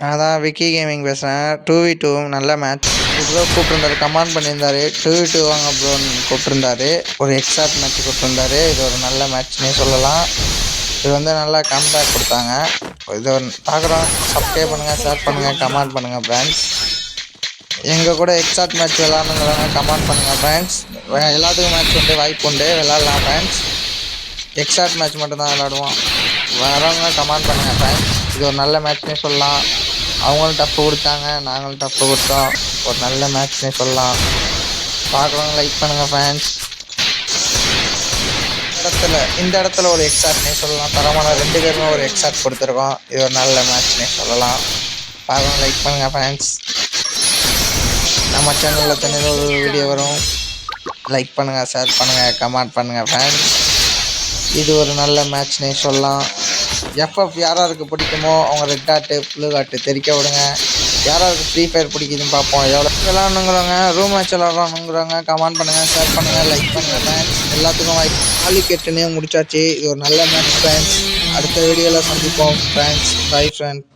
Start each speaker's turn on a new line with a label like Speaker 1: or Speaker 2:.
Speaker 1: நான் தான் விக்கி கேமிங் பேசுகிறேன். 2v2 நல்ல மேட்ச். ப்ரோ கூப்பிட்ருந்தாரு, கமெண்ட் பண்ணியிருந்தாரு 2v2 வாங்க ப்ரோன்னு கூப்பிட்ருந்தாரு. ஒரு எக்ஸாக்ட் மேட்ச் கூப்பிட்ருந்தாரு. இது ஒரு நல்ல மேட்ச்னே சொல்லலாம். இது வந்து நல்லா கம்பேக் கொடுத்தாங்க. இது ஒரு பார்க்குறோம். சப்ஸ்கிரைப் பண்ணுங்கள், ஷேர் பண்ணுங்கள், கமெண்ட் பண்ணுங்கள் ஃப்ரெண்ட்ஸ். எங்கள் கூட எக்ஸாக்ட் மேட்ச் விளாட்ணுங்கிறவங்க கமெண்ட் பண்ணுங்கள் ஃப்ரெண்ட்ஸ். எல்லாத்துக்கும் மேட்ச் உண்டு, வாய்ப்பு உண்டு, விளாட்லாம் ஃப்ரெண்ட்ஸ். எக்ஸாக்ட் மேட்ச் மட்டும்தான் விளாடுவோம். வரவங்க கமெண்ட் பண்ணுங்கள் ஃப்ரெண்ட்ஸ். இது ஒரு நல்ல மேட்ச்னே சொல்லலாம். அவங்களும் டஃப்பு கொடுத்தாங்க, நாங்களும் டஃப்பு கொடுத்தோம். ஒரு நல்ல மேட்ச்னே சொல்லலாம். பார்க்குறவங்க லைக் பண்ணுங்கள் ஃப்ரெண்ட்ஸ். இந்த இடத்துல ஒரு எக்ஸாக்ட்னே சொல்லலாம். தரமான 2 பேருமே ஒரு எக்ஸாக்ட் கொடுத்துருக்கோம். இது ஒரு நல்ல மேட்ச்னே சொல்லலாம். பார்க்குறவங்க லைக் பண்ணுங்கள் ஃப்ரெண்ட்ஸ். நம்ம சேனலில் தனியாக ஒரு வீடியோ வரும். லைக் பண்ணுங்கள், ஷேர் பண்ணுங்கள், கமெண்ட் பண்ணுங்கள் ஃப்ரெண்ட்ஸ். இது ஒரு நல்ல மேட்ச்னே சொல்லலாம். எஃப்எஃப் யாராருக்கு பிடிக்குமோ அவங்க ரெட் ஹார்ட்டு, ப்ளூ ஹார்ட்டு தெரிக்க விடுங்க. யாராருக்கு ஃப்ரீ ஃபயர் பிடிக்குதுன்னு பார்ப்போம். எவ்வளோ விளாட்ணுங்கிறவங்க, ரூம் மேட்ச் விளாட்ணுங்கிறவங்க கமெண்ட் பண்ணுங்கள், ஷேர் பண்ணுங்கள், லைக் பண்ணுங்கள் ஃப்ரெண்ட்ஸ். எல்லாத்துக்கும் வாய்ப்பு. 4 முடிச்சாச்சு. இது ஒரு நல்ல மேட்ச் ஃப்ரெண்ட்ஸ். அடுத்த வீடியோவில் சந்திப்போம் ஃப்ரெண்ட்ஸ். Bye friends.